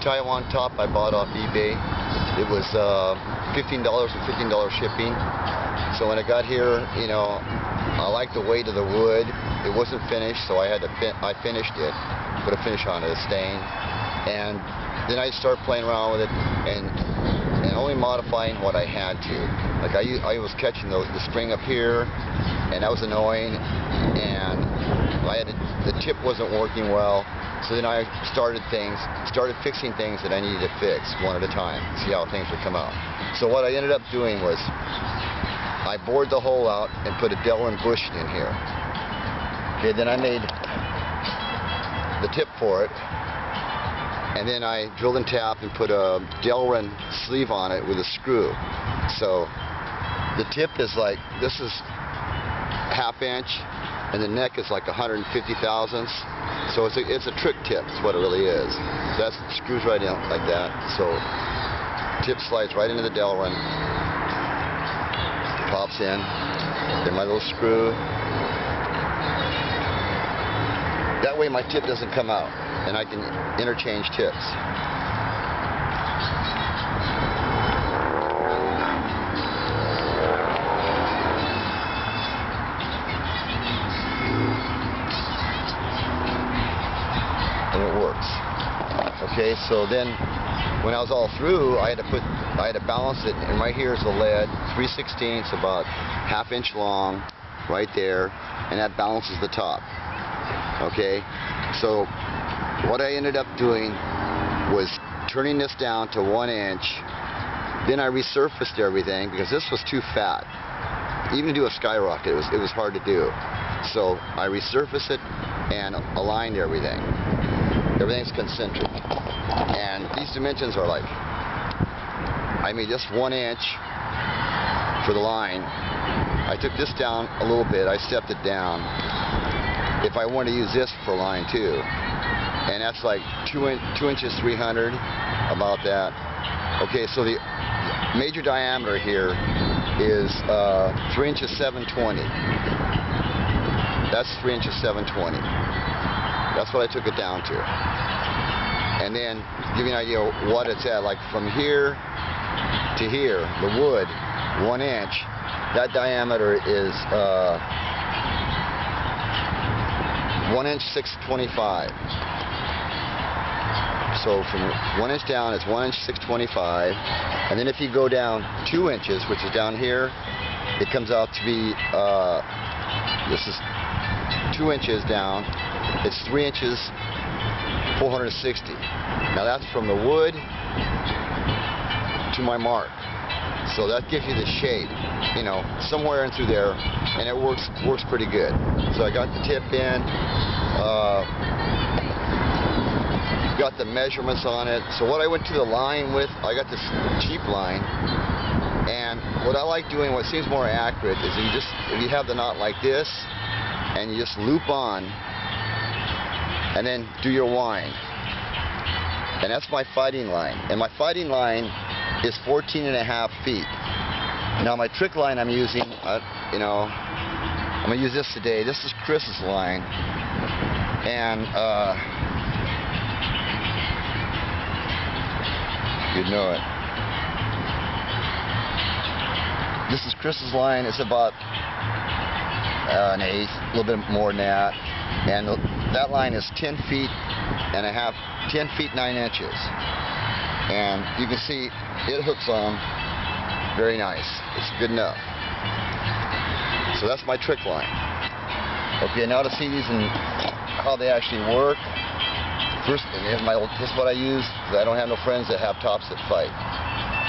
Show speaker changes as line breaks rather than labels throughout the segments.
Tiwann top I bought off eBay. It was $15 and $15 shipping. So when I got here, you know, I liked the weight of the wood. It wasn't finished, so I finished it, put a finish on it, a stain, and then I started playing around with it and only modifying what I had to. Like I was catching the spring up here, and that was annoying, and the tip wasn't working well. So then I started fixing things that I needed to fix one at a time, see how things would come out. So what I ended up doing was I bored the hole out and put a Delrin bushing in here. Okay, then I made the tip for it, and then I drilled and tapped and put a Delrin sleeve on it with a screw. So the tip is like, this is ½ inch, and the neck is like 150 thousandths. So it's a trick tip, is what it really is. So that screws right in like that. So tip slides right into the Delrin, pops in, then my little screw. That way my tip doesn't come out, and I can interchange tips. And it works. Okay, so then when I was all through, I had to balance it, and right here is the lead, 3/16, about ½ inch long, right there, and that balances the top. Okay, so what I ended up doing was turning this down to 1 inch. Then I resurfaced everything because this was too fat. Even to do a skyrocket, it was hard to do. So I resurfaced it and aligned everything. Everything's concentric. And these dimensions are like, I made just 1 inch for the line. I took this down a little bit. I stepped it down. If I want to use this for line too, and that's like 2 inches 300, about that. Okay, so the major diameter here is 3 inches 720. That's 3 inches 720. That's what I took it down to. And then give you an idea what it's at. Like from here to here, the wood, 1 inch. That diameter is 1 inch 625. So from 1 inch down, it's 1 inch 625. And then if you go down 2 inches, which is down here, it comes out to be, this is 2 inches down. It's 3 inches 460. Now that's from the wood to my mark. So that gives you the shape, you know, somewhere in through there, and it works pretty good. So I got the tip in, got the measurements on it. So what I went to the line with, I got this cheap line, and what I like doing, what seems more accurate, is if you have the knot like this, and you just loop on, and then do your wind. And that's my fighting line. And my fighting line is 14.5 feet. Now my trick line I'm using, you know, I'm gonna use this today. This is Chris's line, and you'd know it. This is Chris's line. It's about an eighth, a little bit more than that, and that line is 10 feet and a half, 10 feet 9 inches, and you can see it hooks on very nice. It's good enough. So that's my trick line. Okay, now to see these and how they actually work. First, this is what I use, because I don't have no friends that have tops that fight,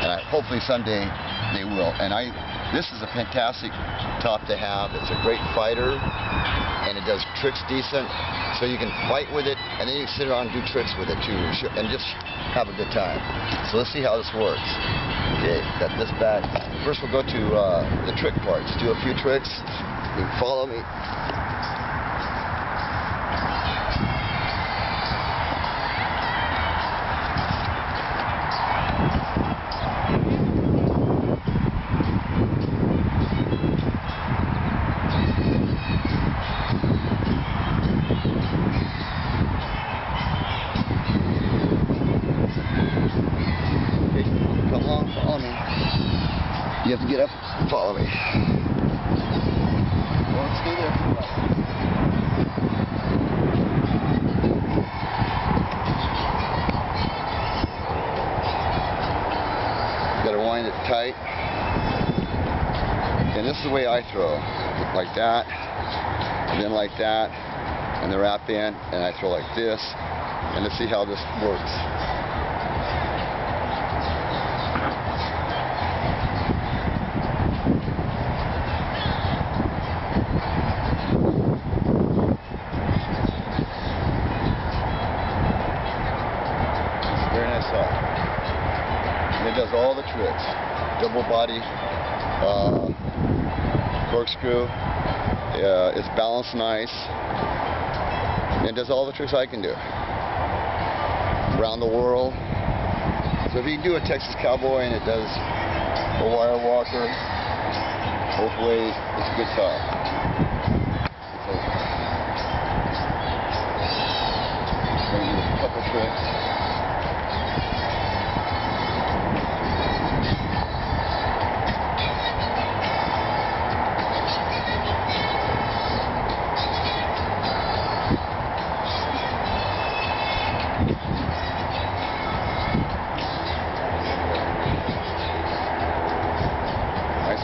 and hopefully someday they will. And this is a fantastic top to have. It's a great fighter, and it does tricks decent. So you can fight with it, and then you can sit around and do tricks with it too, and just have a good time. So let's see how this works. Okay, got this back. First we'll go to the trick part. Just do a few tricks. You can follow me. You have to get up and follow me. Don't stay there too much. You gotta wind it tight. And this is the way I throw. Like that, and then like that, and the wrap in, and I throw like this. And let's see how this works. Very nice shot. And it does all the tricks. Double body, corkscrew. It's balanced nice. And it does all the tricks I can do. Around the world. So if you can do a Texas cowboy and it does a wire walker both ways, it's a good shot. So you do a couple tricks.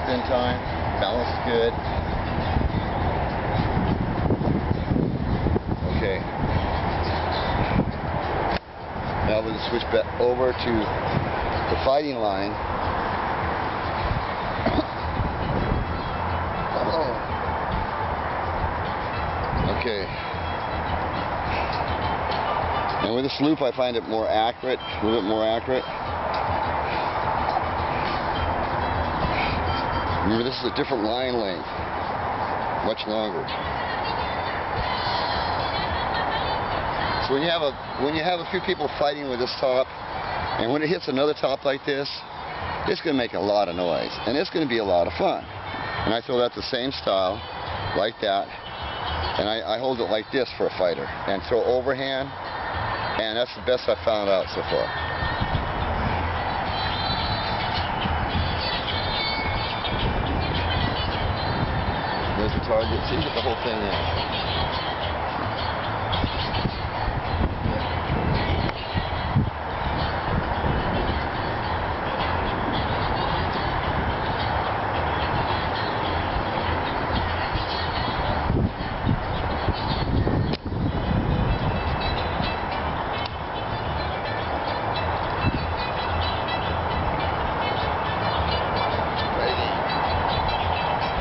Spin time, balance good. Okay. Now we'll switch back over to the fighting line. Okay. And with this loop I find it more accurate, a little bit more accurate. Remember, this is a different line length, much longer. So when you have a few people fighting with this top, and when it hits another top like this, it's going to make a lot of noise, and it's going to be a lot of fun. And I throw that the same style, like that, and I hold it like this for a fighter, and throw overhand, and that's the best I've found out so far. There's the target. So you get the whole thing in.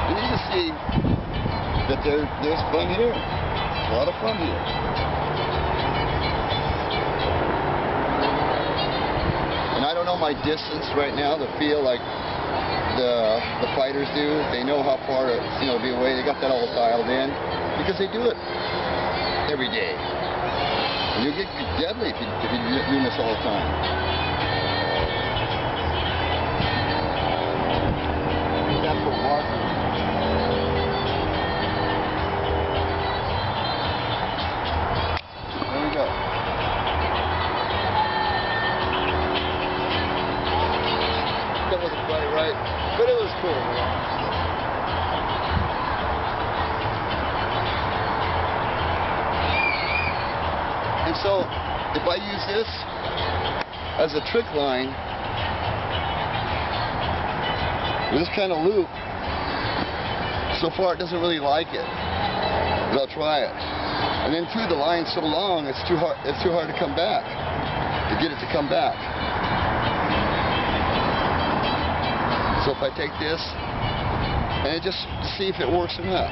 You need to see that there's fun here. A lot of fun here. And I don't know my distance right now to feel like the fighters do. They know how far to be away. They got that all dialed in because they do it every day. And you'll get deadly if you're doing this all the time. That's what marker. That wasn't quite right, but it was cool, man. And so, if I use this as a trick line, with this kind of loop, so far it doesn't really like it, but I'll try it. And then through the line so long, it's too hard to come back, to get it to come back. So if I take this, and just see if it works or not.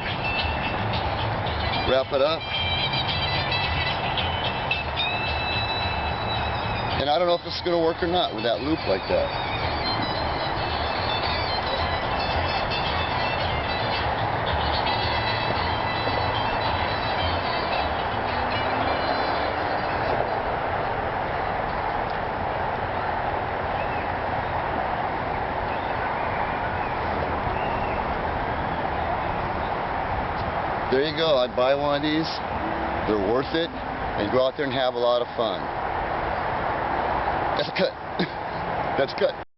Wrap it up. And I don't know if this is going to work or not with that loop like that. There you go. I'd buy one of these. They're worth it. And go out there and have a lot of fun. That's a cut. That's a cut.